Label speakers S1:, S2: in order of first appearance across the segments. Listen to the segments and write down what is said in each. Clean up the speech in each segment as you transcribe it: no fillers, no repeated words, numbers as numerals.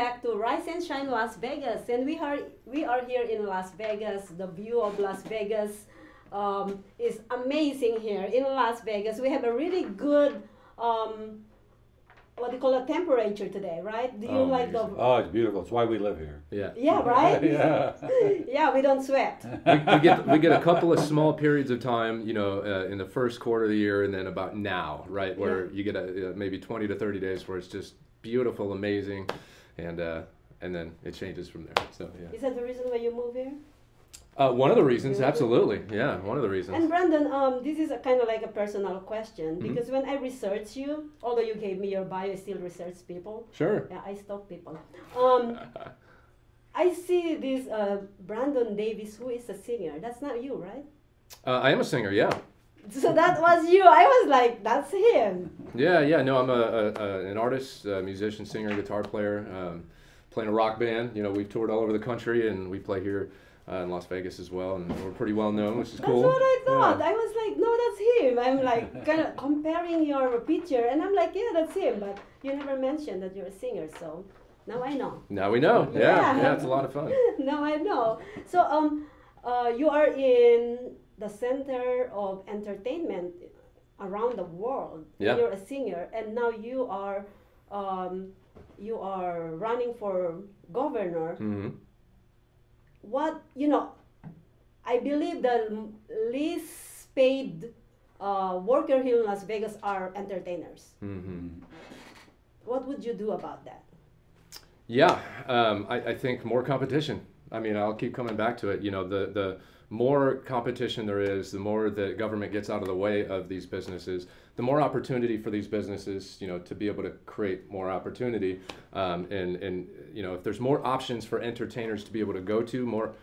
S1: back to Rise and Shine Las Vegas, and we are here in Las Vegas. The view of Las Vegas is amazing here in Las Vegas. We have a really good what do you call a temperature today, right? Do you like the?
S2: Oh, it's beautiful. It's why we live here.
S3: Yeah.
S1: Yeah, right.
S2: Yeah.
S1: Yeah, we don't sweat.
S3: We get a couple of small periods of time, you know, in the first quarter of the year, and then about now, right, where you get maybe 20 to 30 days where it's just beautiful, amazing, and then it changes from there. So yeah.
S1: Is that the reason why you move here?
S3: One of the reasons, absolutely. Yeah, one of the reasons.
S1: And Brandon, this is a kind of like a personal question because when I research you, although you gave me your bio, I still research people.
S3: Sure.
S1: Yeah, I stalk people. I see this Brandon Davis, who is a singer. That's not you, right?
S3: I am a singer, yeah.
S1: So that was you. I was like, that's him.
S3: Yeah. No, I'm an artist, musician, singer, guitar player, playing a rock band. You know, we've toured all over the country, and we play here in Las Vegas as well, and we're pretty well known, which is cool.
S1: That's what I thought.
S3: Yeah.
S1: I was like, no, that's him. I'm like kind of comparing your picture, and I'm like, yeah, that's him. But you never mentioned that you're a singer, so now I know.
S3: Now we know. Yeah, it's a lot of fun.
S1: Now I know. So you are in the center of entertainment around the world.
S3: Yeah.
S1: You're a singer, and now you are running for governor.
S3: Mm-hmm.
S1: What, I believe the least paid worker here in Las Vegas are entertainers.
S3: Mm-hmm.
S1: What would you do about that?
S3: Yeah, I think more competition. I mean, I'll keep coming back to it. You know, the more competition there is, the more the government gets out of the way of these businesses, the more opportunity for these businesses, you know, to be able to create more opportunity. And you know, if there's more options for entertainers to be able to go to, more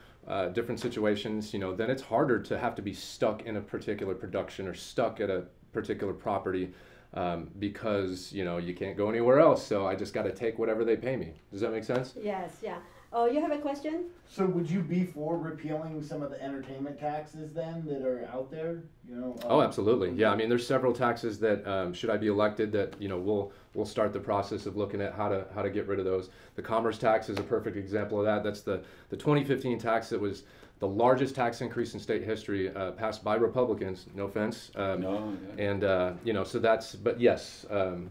S3: different situations, you know, then it's harder to have to be stuck in a particular production or stuck at a particular property because, you know, you can't go anywhere else. So I just got to take whatever they pay me. Does that make sense?
S1: Yes, yeah. Oh, you have a question?
S4: So would you be for repealing some of the entertainment taxes then that are out there?
S3: Oh, absolutely. Yeah, I mean, there's several taxes that should I be elected that, you know, we'll start the process of looking at how to get rid of those. The commerce tax is a perfect example of that. That's the 2015 tax that was the largest tax increase in state history, passed by Republicans. No offense.
S2: No. Yeah.
S3: And you know, so that's. But yes,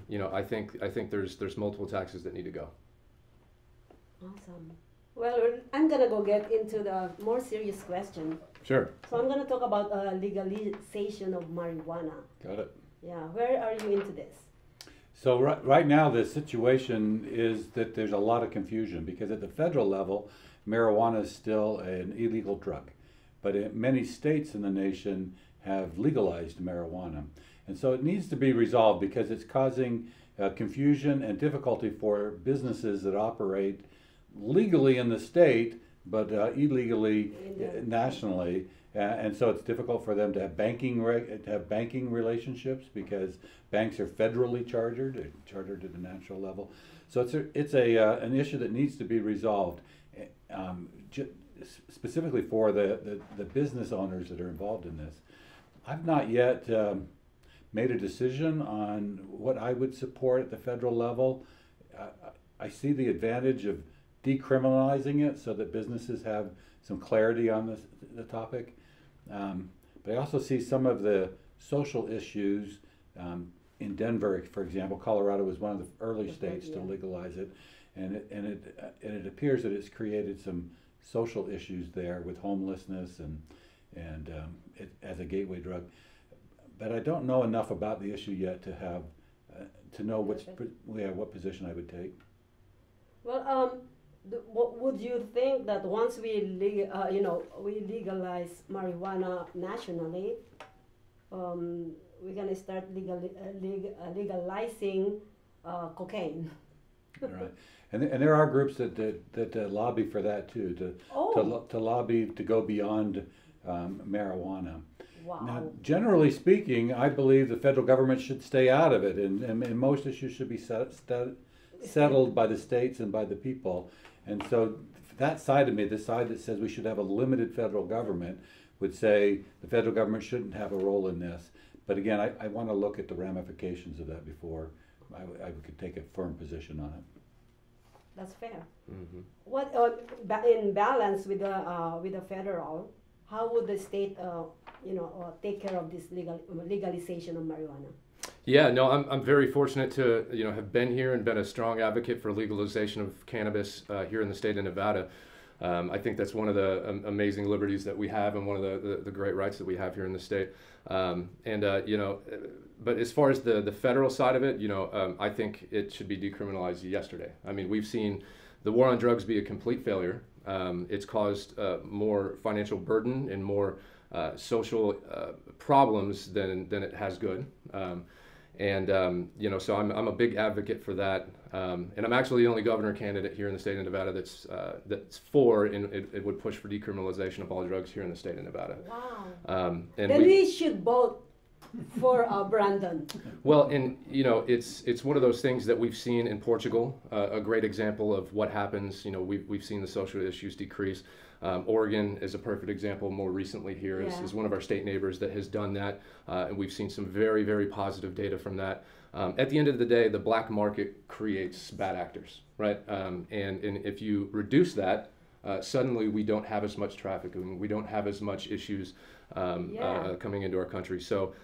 S3: you know, I think there's multiple taxes that need to go.
S1: Awesome. Well, I'm gonna go get into the more serious question.
S3: Sure.
S1: So I'm gonna talk about legalization of marijuana.
S2: Got it.
S1: Yeah, where are you into this?
S2: So right now the situation is that there's a lot of confusion because at the federal level, marijuana is still an illegal drug. But many states in the nation have legalized marijuana. And so it needs to be resolved because it's causing confusion and difficulty for businesses that operate legally in the state, but illegally nationally, and so it's difficult for them to have banking relationships because banks are federally chartered at the national level. So it's an issue that needs to be resolved, specifically for the business owners that are involved in this. I've not yet made a decision on what I would support at the federal level. I see the advantage of decriminalizing it so that businesses have some clarity on the topic. But I also see some of the social issues in Denver, for example. Colorado was one of the early states to legalize it, and it appears that it's created some social issues there with homelessness and it as a gateway drug. But I don't know enough about the issue yet to have to know what position I would take.
S1: Well, what would you think that once we legalize marijuana nationally, we're gonna start legalizing cocaine?
S2: Right, and there are groups that lobby for that too, to lobby to go beyond marijuana.
S1: Wow.
S2: Now, generally speaking, I believe the federal government should stay out of it, and most issues should be settled by the states and by the people. And so that side of me, the side that says we should have a limited federal government, would say the federal government shouldn't have a role in this. But again, I want to look at the ramifications of that before I could take a firm position on it.
S1: That's fair.
S3: Mm-hmm.
S1: What in balance with the federal, how would the state, take care of this legalization of marijuana?
S3: Yeah, no, I'm very fortunate to have been here and been a strong advocate for legalization of cannabis here in the state of Nevada. I think that's one of the amazing liberties that we have and one of the great rights that we have here in the state. But as far as the federal side of it, I think it should be decriminalized yesterday. I mean, we've seen the war on drugs be a complete failure. It's caused more financial burden and more social problems than it has good. So I'm a big advocate for that, and I'm actually the only governor candidate here in the state of Nevada that's for, and it would push for decriminalization of all drugs here in the state of Nevada.
S1: Wow.
S3: And
S1: then we should vote for Brandon.
S3: Well, and it's one of those things that we've seen in Portugal, a great example of what happens. We've seen the social issues decrease. Oregon is a perfect example more recently here, is one of our state neighbors that has done that, and we've seen some very, very positive data from that. At the end of the day, the black market creates bad actors, right? And if you reduce that, suddenly we don't have as much trafficking, we don't have as much issues coming into our country. So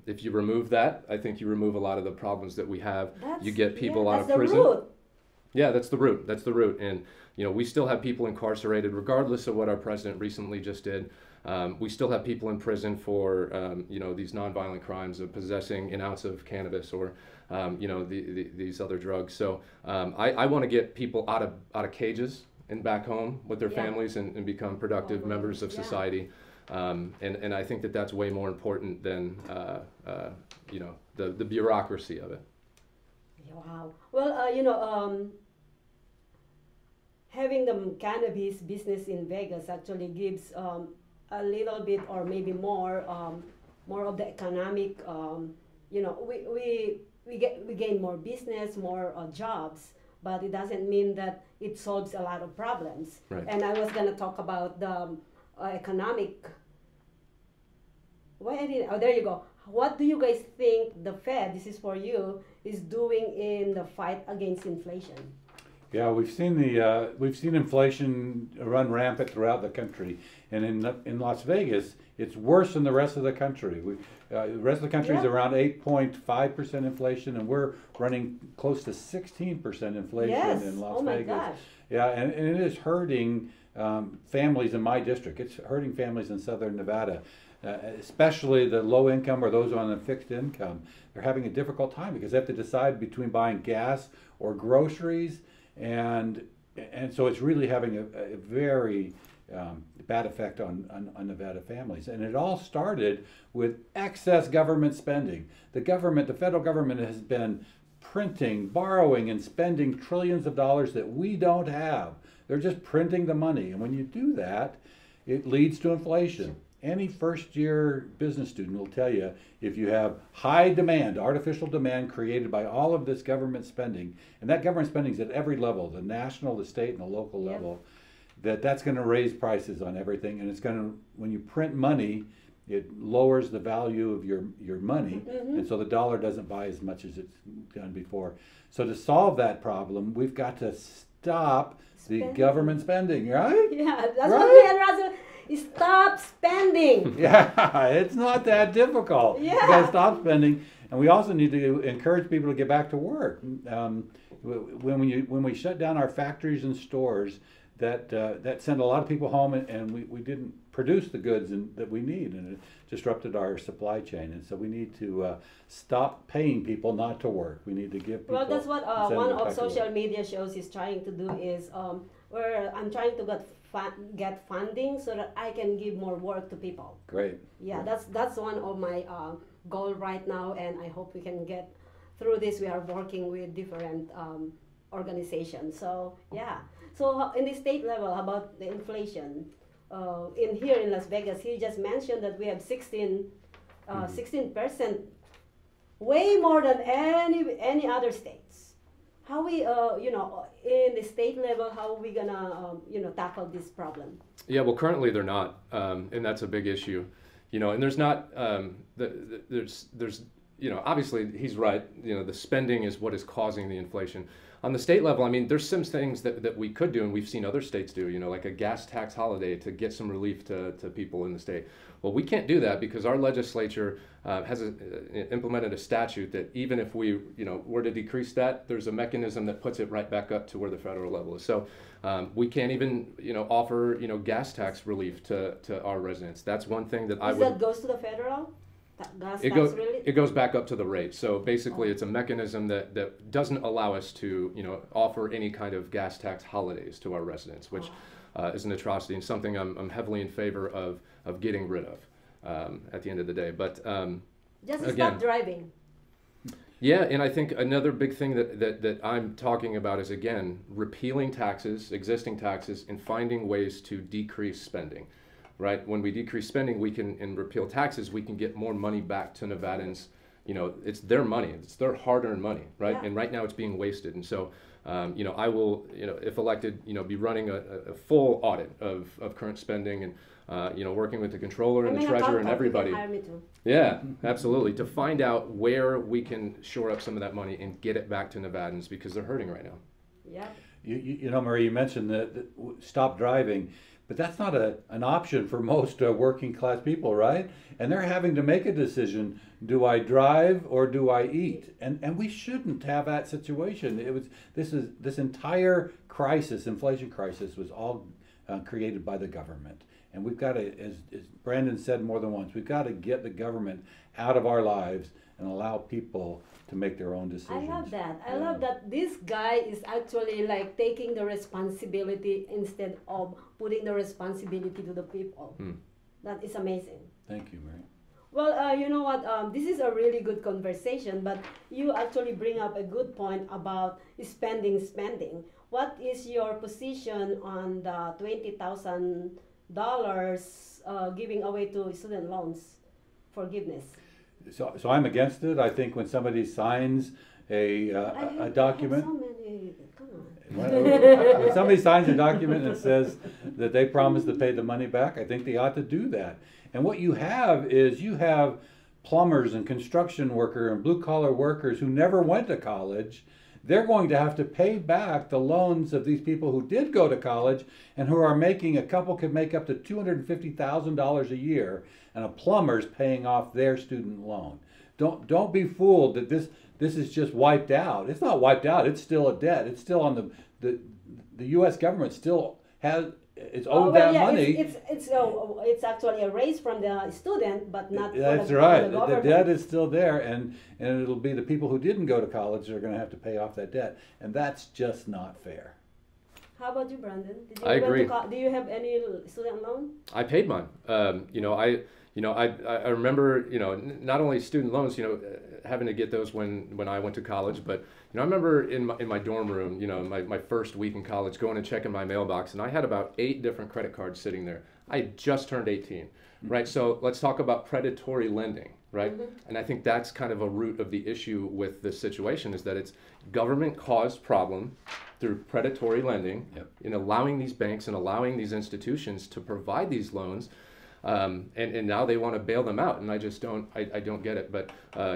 S3: if you remove that, I think you remove a lot of the problems that we have. You get people out of prison.
S1: Root.
S3: Yeah, that's the root. That's the root. And we still have people incarcerated, regardless of what our president recently just did. We still have people in prison for these nonviolent crimes of possessing an ounce of cannabis or these other drugs. So I want to get people out of cages and back home with their families and become productive members of society. And I think that's way more important than the bureaucracy of it.
S1: Wow. Well, having the cannabis business in Vegas actually gives a little bit, or maybe more of the economic. We gain more business, more jobs, but it doesn't mean that it solves a lot of problems.
S3: Right.
S1: And I was going to talk about the economic. There you go. What do you guys think the Fed, this is for you, is doing in the fight against inflation?
S2: Yeah, we've seen inflation run rampant throughout the country, and in Las Vegas, it's worse than the rest of the country. The rest of the country is around 8.5% inflation, and we're running close to 16% inflation in Las Vegas.
S1: Gosh.
S2: Yeah, and it is hurting families in my district. It's hurting families in southern Nevada, especially the low income or those on a fixed income. They're having a difficult time because they have to decide between buying gas or groceries. And so it's really having a very bad effect on Nevada families. And it all started with excess government spending. The federal government has been printing, borrowing, and spending trillions of dollars that we don't have. They're just printing the money. And when you do that, it leads to inflation. Any first-year business student will tell you, if you have high demand, artificial demand created by all of this government spending, and that government spending is at every level, the national, the state, and the local level, that's going to raise prices on everything. And it's going to, when you print money, it lowers the value of your money, and so the dollar doesn't buy as much as it's done before. So to solve that problem, we've got to stop the government spending, right?
S1: Yeah, that's what we had, Russell. Stop spending.
S2: Yeah, it's not that difficult.
S1: Yeah.
S2: You gotta stop spending, and we also need to encourage people to get back to work. When we shut down our factories and stores, that sent a lot of people home, and we didn't produce the goods that we need, and it disrupted our supply chain. And so we need to stop paying people not to work. We need to give people.
S1: Well, that's what one of social media shows is trying to do is where I'm trying to get funding so that I can give more work to people.
S2: Great.
S1: Yeah, that's one of my goal right now, and I hope we can get through this. We are working with different organizations. So yeah. So in the state level, how about the inflation? Here in Las Vegas, he just mentioned that we have 16%, way more than any other states. How we, in the state level, how are we gonna, tackle this problem?
S3: Yeah, well, currently they're not, and that's a big issue, and there's not, there's obviously he's right, the spending is what is causing the inflation. on the state level, I mean, there's some things that we could do, and we've seen other states do, you know, like a gas tax holiday to get some relief to people in the state. Well, we can't do that because our legislature has implemented a statute that even if we, you know, were to decrease that, there's a mechanism that puts it right back up to where the federal level is. So we can't even, you know, offer, you know, gas tax relief to our residents. That's one thing that I would.
S1: That goes to the federal? Gas
S3: It
S1: tax
S3: goes.
S1: relief?
S3: It goes back up to the rate. So basically, it's a mechanism that doesn't allow us to, you know, offer any kind of gas tax holidays to our residents, which is an atrocity and something I'm heavily in favor of getting rid of at the end of the day. But
S1: Just
S3: again,
S1: stop driving.
S3: yeah, and I think another big thing that I'm talking about is, again, repealing taxes, existing taxes, and finding ways to decrease spending. Right? When we decrease spending, we can, and repeal taxes, we can get more money back to Nevadans. You know, it's their money, it's their hard-earned money, right?
S1: Yeah.
S3: And right now it's being wasted. And so, you know, I will, you know, if elected, you know, be running a full audit of current spending and, you know, working with the controller and the treasurer and everybody.
S1: You can hire me too.
S3: Yeah, absolutely. To find out where we can shore up some of that money and get it back to Nevadans because they're hurting right now.
S1: Yeah.
S2: You know, Marie, you mentioned that stop driving. But that's not an option for most working class people, right? And they're having to make a decision: do I drive or do I eat? And we shouldn't have that situation. This entire crisis, inflation crisis, was all created by the government. And we've got to, as Brandon said more than once, we've got to get the government out of our lives and allow people to make their own decisions.
S1: I love that. I love that this guy is actually like taking the responsibility instead of putting the responsibility to the people. That is amazing.
S2: Thank you, Mary.
S1: Well, you know what? This is a really good conversation, but you actually bring up a good point about spending. What is your position on the $20,000 giving away to student loans forgiveness?
S2: So I'm against it. I think when somebody signs a document,
S1: I have so many. Come on.
S2: when somebody signs a document that says that they promise to pay the money back, I think they ought to do that. And what you have is plumbers and construction workers and blue collar workers who never went to college. They're going to have to pay back the loans of these people who did go to college and who are making, a couple could make up to $250,000 a year, and a plumber's paying off their student loan. Don't be fooled that this is just wiped out. It's not wiped out. It's still a debt. It's still on the U.S. government still has, it's owed that money.
S1: It's actually a raise from the student, but not
S2: That's
S1: from
S2: right.
S1: the
S2: The
S1: government.
S2: debt is still there, and it'll be the people who didn't go to college that are going to have to pay off that debt, and that's just not fair.
S1: How about you, Brandon? Did you
S3: I agree.
S1: Do you have any student loan?
S3: I paid mine. I remember, you know, not only student loans, you know, having to get those when I went to college, but you know, I remember in my dorm room, you know, my first week in college, going and checking my mailbox, and I had about 8 different credit cards sitting there. I had just turned 18, right? So let's talk about predatory lending, right? And I think that's kind of a root of the issue with this situation, is that it's government-caused problem through predatory lending, in allowing these banks and allowing these institutions to provide these loans. And now they want to bail them out, and I just don't get it. But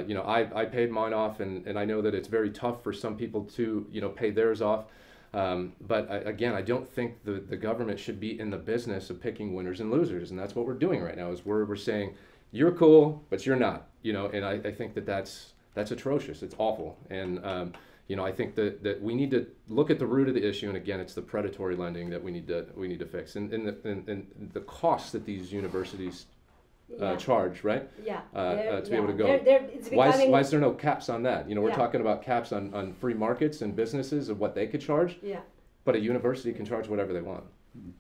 S3: you know, I paid mine off, and I know that it's very tough for some people to, you know, pay theirs off. But again, I don't think the government should be in the business of picking winners and losers, and that's what we're doing right now. Is we're saying you're cool, but you're not. You know, and I think that's atrocious. It's awful. And you know, I think that we need to look at the root of the issue, and again, it's the predatory lending that we need to fix, and the costs that these universities charge, right?
S1: Yeah.
S3: To be able to go.
S1: It's becoming,
S3: Why is there no caps on that? You know, we're
S1: Yeah.
S3: talking about caps on free markets and businesses of what they could charge,
S1: Yeah.
S3: but a university can charge whatever they want.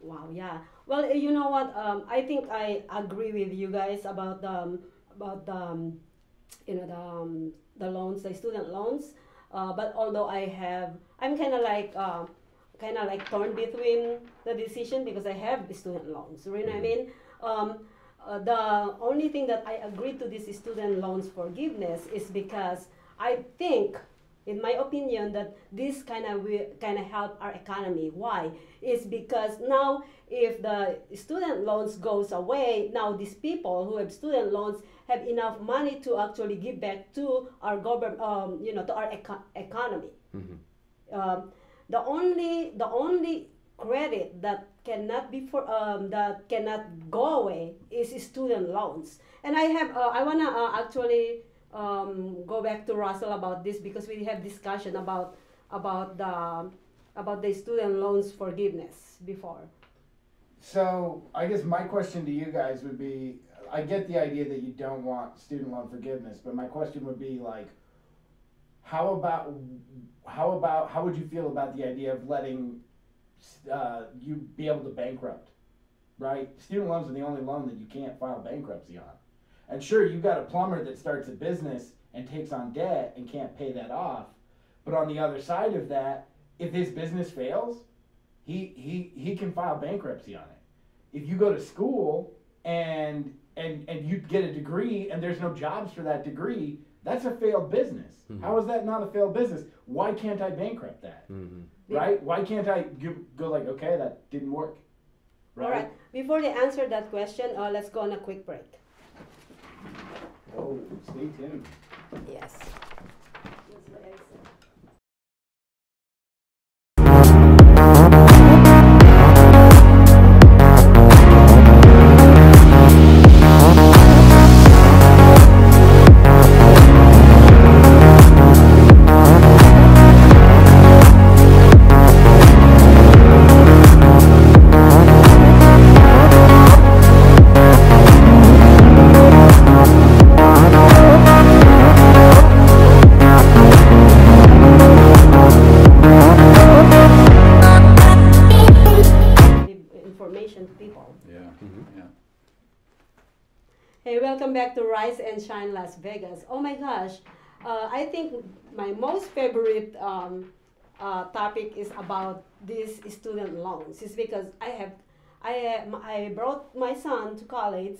S1: Wow. Yeah. Well, you know what? I think I agree with you guys about the loans, the student loans. But although I'm kind of like torn between the decision because I have student loans. You know what I mean? The only thing that I agreed to this student loans forgiveness is because I think, in my opinion, that this kind of help our economy. Why? Is because now if the student loans goes away, now these people who have student loans have enough money to actually give back to our government, to our economy. The only credit that cannot be for that cannot go away is student loans. And I wanna actually go back to Russell about this, because we have discussion about the student loans forgiveness before.
S4: So I guess my question to you guys would be, I get the idea that you don't want student loan forgiveness, but my question would be like, how would you feel about the idea of letting you be able to bankrupt, right? Student loans are the only loan that you can't file bankruptcy on. And sure, you've got a plumber that starts a business and takes on debt and can't pay that off. But on the other side of that, if his business fails, he can file bankruptcy on it. If you go to school and you get a degree and there's no jobs for that degree, that's a failed business. Mm-hmm. How is that not a failed business? Why can't I bankrupt that? Mm-hmm. Right? Why can't I go like, okay, that didn't work?
S1: Right? All right. Before they answer that question, let's go on a quick break.
S4: Oh, stay tuned.
S1: Yes. Welcome back to Rise and Shine Las Vegas. Oh my gosh, I think my most favorite topic is about these student loans. It's because I brought my son to college.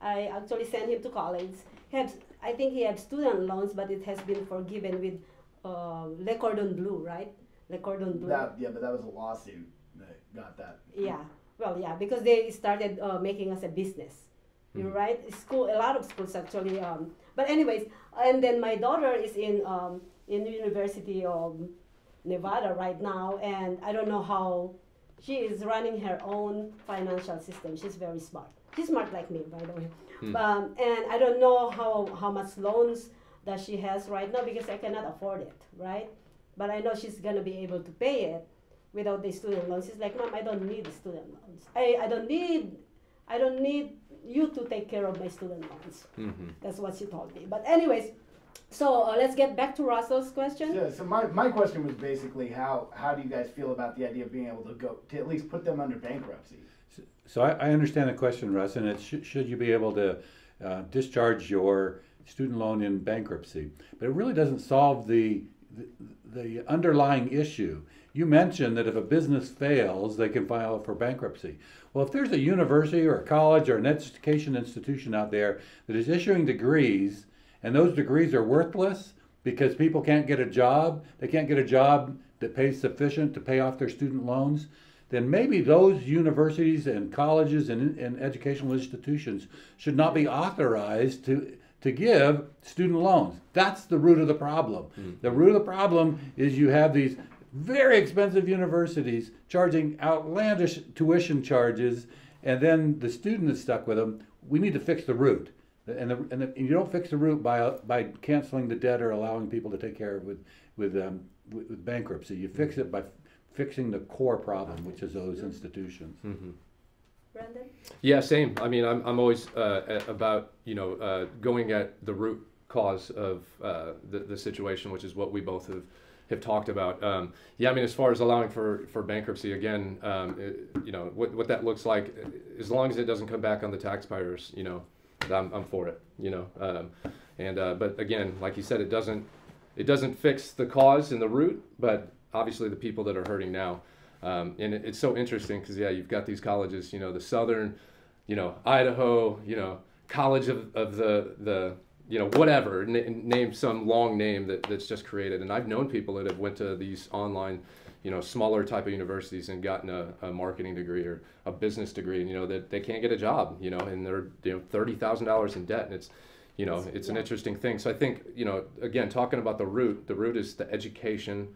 S1: I actually sent him to college. I think he has student loans, but it has been forgiven with Le Cordon Bleu, right? Le Cordon Bleu.
S4: Yeah, but that was a lawsuit that got that.
S1: Yeah, well, yeah, because they started making us a business. You're right. A lot of schools actually. But anyways, and then my daughter is in the University of Nevada right now, and I don't know how she is running her own financial system. She's very smart. She's smart like me, by the way. And I don't know how much loans that she has right now, because I cannot afford it, right? But I know she's gonna be able to pay it without the student loans. She's like, Mom, I don't need the student loans. I don't need you to take care of my student loans. Mm-hmm. That's what she told me. But anyways, so let's get back to Russell's question.
S4: Yeah, so my question was basically how do you guys feel about the idea of being able to at least put them under bankruptcy?
S2: So I understand the question, Russ, and it's should you be able to discharge your student loan in bankruptcy? But it really doesn't solve the underlying issue. You mentioned that if a business fails, they can file for bankruptcy. Well, if there's a university or a college or an education institution out there that is issuing degrees, and those degrees are worthless because people can't get a job, they can't get a job that pays sufficient to pay off their student loans, then maybe those universities and colleges and educational institutions should not be authorized to give student loans. That's the root of the problem. Mm-hmm. The root of the problem is you have these very expensive universities charging outlandish tuition charges, and then the student is stuck with them. We need to fix the root. And you don't fix the root by canceling the debt or allowing people to take care of with bankruptcy. You fix it by fixing the core problem, which is those institutions. Mm-hmm.
S1: Brandon?
S3: Yeah, same. I mean, I'm always about going at the root cause of the situation, which is what we both have talked about. Yeah, I mean, as far as allowing for bankruptcy, again, what that looks like, as long as it doesn't come back on the taxpayers, I'm for it. But again, like you said, it doesn't fix the cause and the root, but obviously the people that are hurting now. And it's so interesting because you've got these colleges, the Southern, Idaho, College of the whatever, name some long name that's just created. And I've known people that have went to these online, smaller type of universities and gotten a marketing degree or a business degree, and that they can't get a job, and they're $30,000 in debt, and it's an interesting thing. So I think again, talking about the root is the education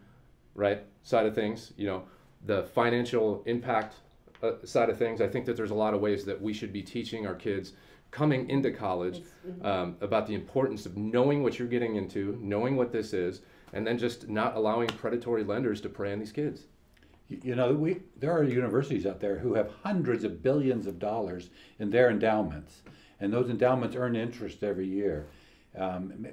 S3: right, side of things, you know, the financial impact side of things. I think that there's a lot of ways that we should be teaching our kids coming into college about the importance of knowing what you're getting into, knowing what this is, and then just not allowing predatory lenders to prey on these kids.
S2: You know, there are universities out there who have hundreds of billions of dollars in their endowments, and those endowments earn interest every year.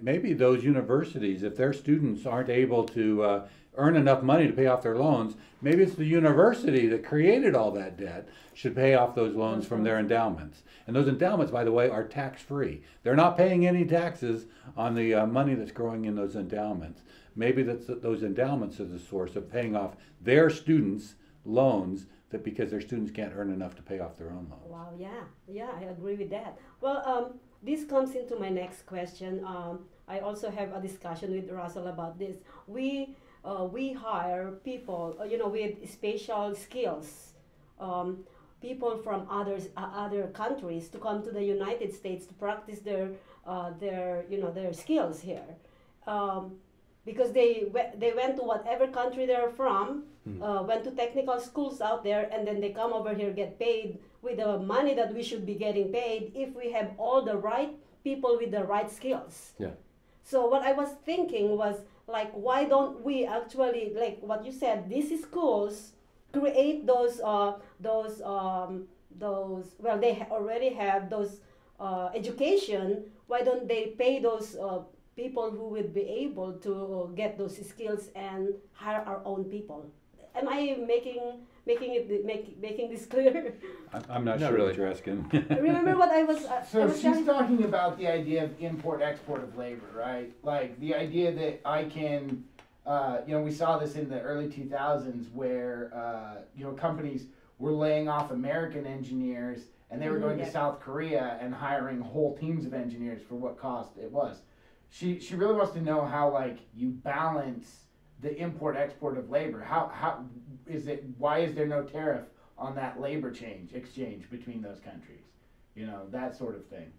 S2: Maybe those universities, if their students aren't able to earn enough money to pay off their loans, maybe it's the university that created all that debt should pay off those loans from their endowments. And those endowments, by the way, are tax-free. They're not paying any taxes on the money that's growing in those endowments. Maybe those endowments are the source of paying off their students' loans, that because their students can't earn enough to pay off their own loans.
S1: Wow, yeah, I agree with that. Well, this comes into my next question. I also have a discussion with Russell about this. We hire people, with special skills, people from other countries to come to the United States to practice their skills here. Because they went to whatever country they're from, went to technical schools out there, and then they come over here, get paid with the money that we should be getting paid if we have all the right people with the right skills.
S3: Yeah.
S1: So what I was thinking was, like, why don't we actually, like what you said, these schools create those well, they already have those education. Why don't they pay those people who would be able to get those skills and hire our own people? Am I making this clear?
S2: I'm not
S3: Not
S2: sure
S3: really.
S2: what you're asking.
S1: Remember what I was.
S4: So she's talking about the idea of import-export of labor, right? Like the idea that I can, we saw this in the early 2000s where, companies were laying off American engineers and they were going to South Korea and hiring whole teams of engineers for what cost it was. She really wants to know how, like, you balance the import-export of labor. How is it? Why is there no tariff on that labor exchange between those countries? That sort of thing.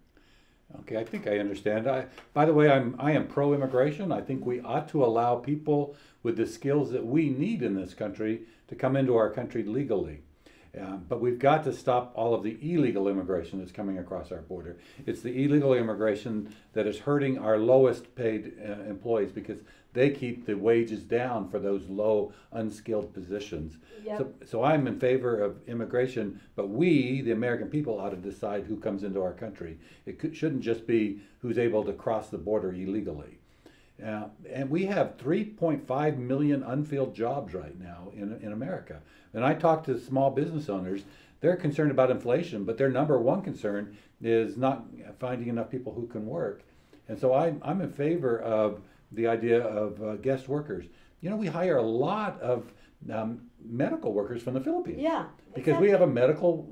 S2: Okay, I think I understand. By the way, I am pro-immigration. I think we ought to allow people with the skills that we need in this country to come into our country legally. But we've got to stop all of the illegal immigration that's coming across our border. It's the illegal immigration that is hurting our lowest paid employees because they keep the wages down for those low, unskilled positions. Yep. So I'm in favor of immigration, but we, the American people, ought to decide who comes into our country. It shouldn't just be who's able to cross the border illegally. And we have 3.5 million unfilled jobs right now in America. And I talk to small business owners, they're concerned about inflation, but their number one concern is not finding enough people who can work. And so I'm in favor of the idea of guest workers. We hire a lot of medical workers from the Philippines.
S1: Yeah.
S2: Because we have a medical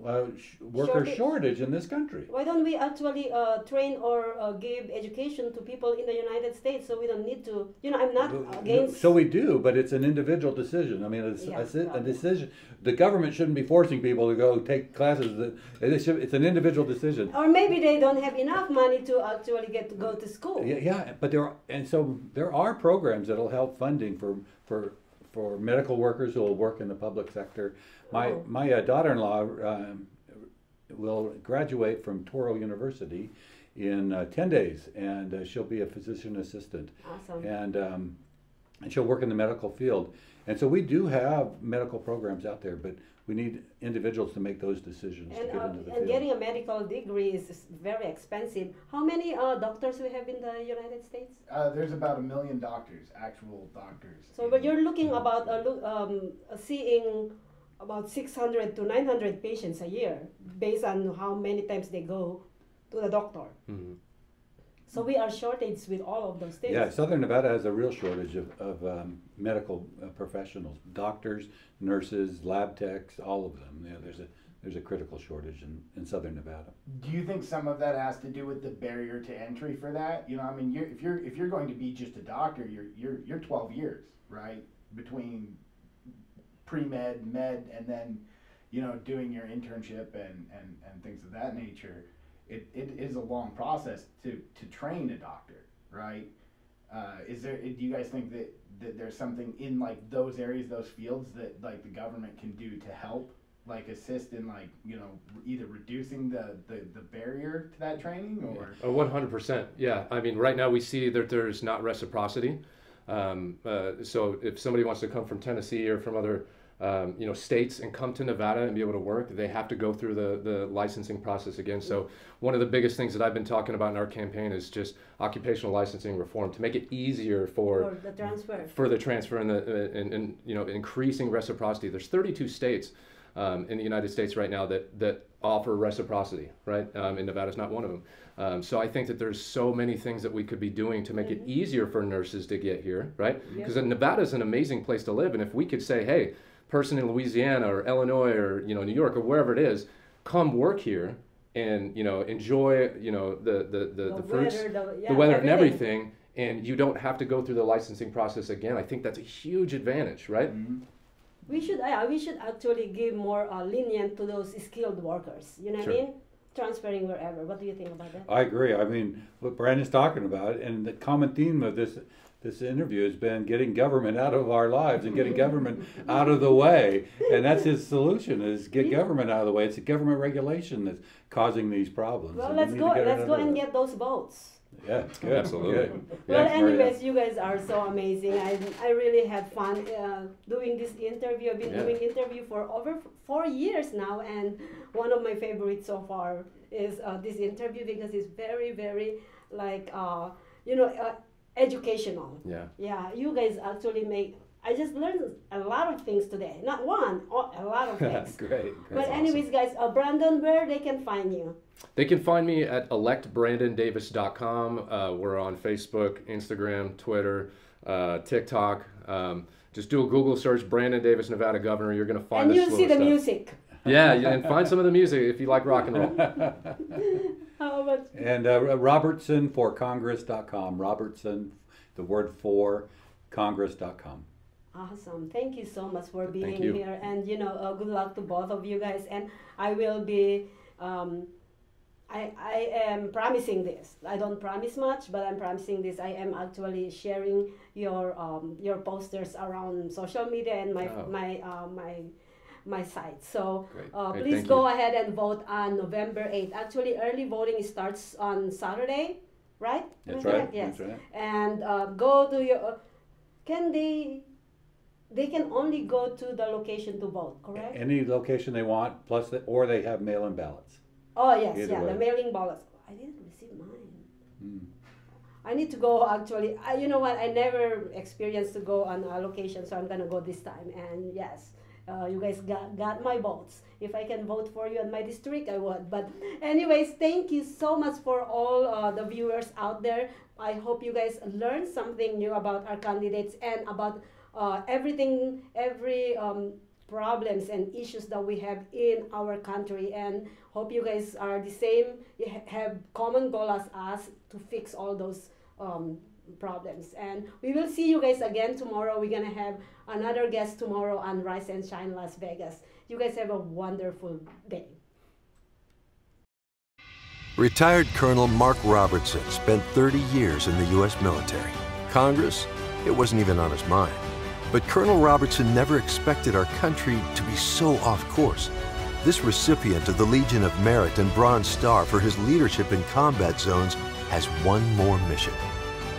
S2: worker shortage in this country.
S1: Why don't we actually train or give education to people in the United States so we don't need to, I'm not against...
S2: So we do, but it's an individual decision. I mean, it's a decision. The government shouldn't be forcing people to go take classes. It's an individual decision.
S1: Or maybe they don't have enough money to actually get to go to school.
S2: Yeah, but there are programs that'll help funding for medical workers who will work in the public sector. My daughter-in-law will graduate from Touro University in 10 days, and she'll be a physician assistant.
S1: Awesome.
S2: And she'll work in the medical field. And so we do have medical programs out there, but we need individuals to make those decisions to get into the field.
S1: And getting a medical degree is very expensive. How many doctors we have in the United States?
S4: There's about 1 million doctors, actual doctors.
S1: So, but you're looking about seeing about 600 to 900 patients a year, based on how many times they go to the doctor. Mm-hmm. So we are shortage with all of those things.
S2: Yeah, Southern Nevada has a real shortage of medical professionals, doctors, nurses, lab techs, all of them. There's a critical shortage in Southern Nevada.
S4: Do you think some of that has to do with the barrier to entry for that? If you're going to be just a doctor, you're 12 years, right, between pre-med, med, and then doing your internship and things of that nature. It is a long process to train a doctor, right? Do you guys think that there's something in like those areas, those fields that like the government can do to help, like assist in like, you know, either reducing the barrier to that training or?
S3: 100%. Yeah. I mean, right now we see that there's not reciprocity. So if somebody wants to come from Tennessee or from other you know, states and come to Nevada and be able to work, they have to go through the licensing process again. So one of the biggest things that I've been talking about in our campaign is just occupational licensing reform to make it easier for the transfer and you know, increasing reciprocity. There's 32 states in the United States right now that offer reciprocity, right? And Nevada's not one of them. So I think that there's so many things that we could be doing to make it easier for nurses to get here, right? Because Nevada's an amazing place to live, and if we could say, hey, person in Louisiana or Illinois or, you know, New York or wherever it is, come work here and, you know, enjoy, you know, the fruits, the weather and everything, and you don't have to go through the licensing process again. I think that's a huge advantage, right?
S4: Mm-hmm.
S1: We should actually give more lenient to those skilled workers. You know what I mean? Transferring wherever. What do you think about that?
S2: I agree. I mean, what Brandon's talking about, and the common theme of this interview has been getting government out of our lives and getting government out of the way. And that's his solution, is get government out of the way. It's a government regulation that's causing these problems.
S1: Well, let's go and get those votes.
S2: Yeah, good.
S3: Absolutely.
S2: Good.
S1: Well,
S2: Yeah,
S1: anyways, you guys are so amazing. I really had fun doing this interview. I've been doing interview for over 4 years now, and one of my favorites so far is this interview because it's very, very like you know, educational.
S3: Yeah.
S1: Yeah, you guys actually I just learned a lot of things today. Not one, a lot of things.
S2: Great.
S1: But anyways, guys, Brandon, where they can find you?
S3: They can find me at electbrandondavis.com. We're on Facebook, Instagram, Twitter, TikTok. Just do a Google search, Brandon Davis, Nevada Governor. You're going to find
S1: and you'll see the music.
S3: Yeah, and find some of the music if you like rock and roll.
S1: How about?
S2: And robertsonforcongress.com. Robertson, the word for Congress.com.
S1: Awesome. Thank you so much for being
S3: you.
S1: here. And, you know, good luck to both of you guys. And I will be, I am promising this. I don't promise much, but I'm promising this. I am actually sharing your posters around social media and my site. So please go ahead and vote on November 8th. Actually, early voting starts on Saturday, right?
S2: That's right.
S1: Yes.
S2: That's right.
S1: And go to your, they can only go to the location to vote, correct?
S2: Any location they want, or they have mail-in ballots.
S1: Oh, yes,
S2: Either way.
S1: the mailing ballots. I didn't receive mine. I need to go, actually. You know what? I never experienced to go on a location, so I'm going to go this time. And yes, you guys got my votes. If I can vote for you in my district, I would. But anyways, thank you so much for all the viewers out there. I hope you guys learned something new about our candidates and about every problems and issues that we have in our country, and hope you guys are the same, have common goal as us to fix all those problems. And we will see you guys again tomorrow. We're gonna have another guest tomorrow on Rise and Shine Las Vegas. You guys have a wonderful day.
S5: Retired Colonel Mark Robertson spent 30 years in the U.S. military. Congress, it wasn't even on his mind. But Colonel Robertson never expected our country to be so off course. This recipient of the Legion of Merit and Bronze Star for his leadership in combat zones has one more mission: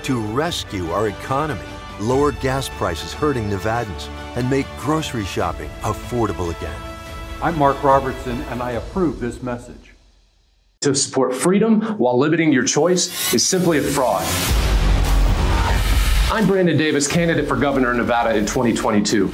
S5: to rescue our economy, lower gas prices hurting Nevadans, and make grocery shopping affordable again.
S2: I'm Mark Robertson, and I approve this message.
S3: To support freedom while limiting your choice is simply a fraud. I'm Brandon Davis, candidate for governor of Nevada in 2022.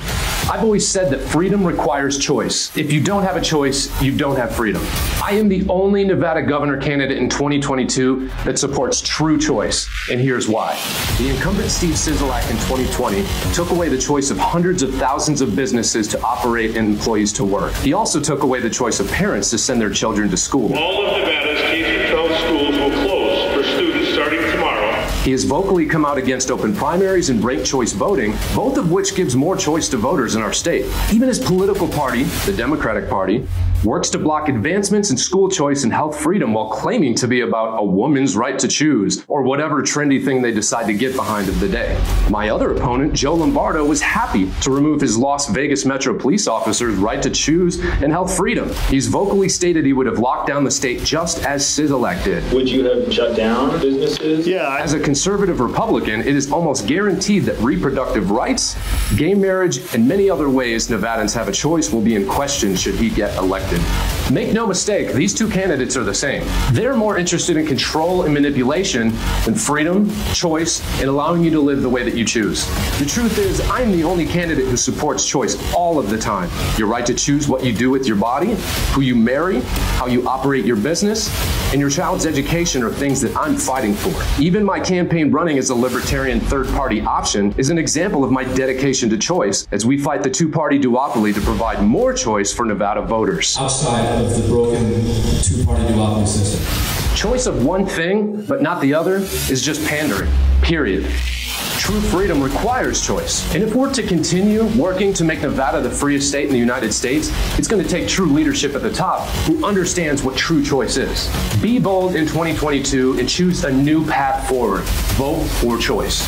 S3: I've always said that freedom requires choice. If you don't have a choice, you don't have freedom. I am the only Nevada governor candidate in 2022 that supports true choice, and here's why. The incumbent Steve Sisolak in 2020 took away the choice of hundreds of thousands of businesses to operate and employees to work. He also took away the choice of parents to send their children to school.
S6: All of Nevada's K-12 schools will close for students starting tomorrow.
S3: He has vocally come out against open primaries and ranked choice voting, both of which gives more choice to voters in our state. Even his political party, the Democratic Party, works to block advancements in school choice and health freedom while claiming to be about a woman's right to choose, or whatever trendy thing they decide to get behind of the day. My other opponent, Joe Lombardo, was happy to remove his Las Vegas Metro police officers' right to choose and health freedom. He's vocally stated he would have locked down the state just as Sisolak did.
S7: Would you have shut down businesses?
S6: Yeah.
S3: As a conservative Republican, it is almost guaranteed that reproductive rights, gay marriage, and many other ways Nevadans have a choice will be in question should he get elected. Make no mistake, these two candidates are the same. They're more interested in control and manipulation than freedom, choice, and allowing you to live the way that you choose. The truth is, I'm the only candidate who supports choice all of the time. Your right to choose what you do with your body, who you marry, how you operate your business, and your child's education are things that I'm fighting for. Even my campaign running as a libertarian third-party option is an example of my dedication to choice as we fight the two-party duopoly to provide more choice for Nevada voters.
S8: Outside of the broken two-party duopoly system.
S3: Choice of one thing, but not the other, is just pandering, period. True freedom requires choice. And if we're to continue working to make Nevada the freest state in the United States, it's going to take true leadership at the top who understands what true choice is. Be bold in 2022 and choose a new path forward. Vote for choice.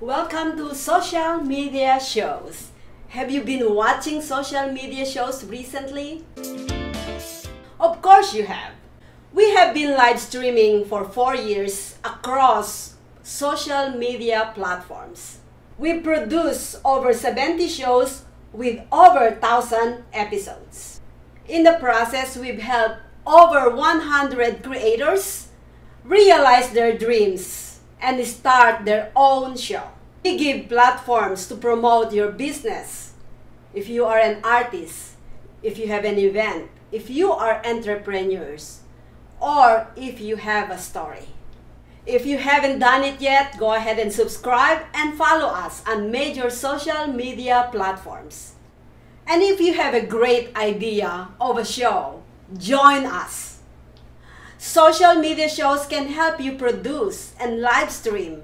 S1: Welcome to social media shows. Have you been watching social media shows recently? Of course you have. We have been live streaming for 4 years across social media platforms. We produce over 70 shows with over 1,000 episodes. In the process, we've helped over 100 creators realize their dreams and start their own show. We give platforms to promote your business. If you are an artist, if you have an event, if you are entrepreneurs, or if you have a story. If you haven't done it yet, go ahead and subscribe and follow us on major social media platforms. And if you have a great idea of a show, join us. Social media shows can help you produce and live stream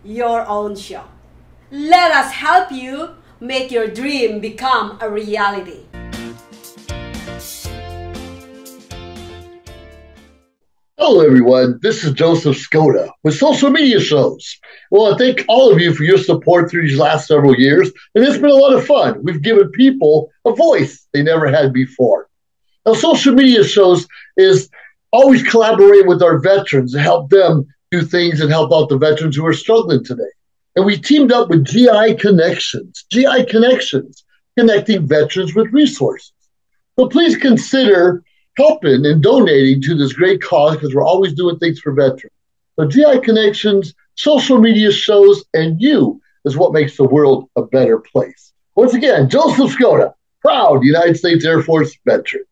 S1: your own show. Let us help you make your dream become a reality.
S9: Hello everyone, this is Joseph Skoda with Social Media Shows. Well, I thank all of you for your support through these last several years, and it's been a lot of fun. We've given people a voice they never had before. Now, Social Media Shows is always collaborating with our veterans to help them do things and help out the veterans who are struggling today. And we teamed up with GI Connections, connecting veterans with resources. So please consider helping and donating to this great cause because we're always doing things for veterans. So GI Connections, Social Media Shows, and you is what makes the world a better place. Once again, Joseph Skoda, proud United States Air Force veteran.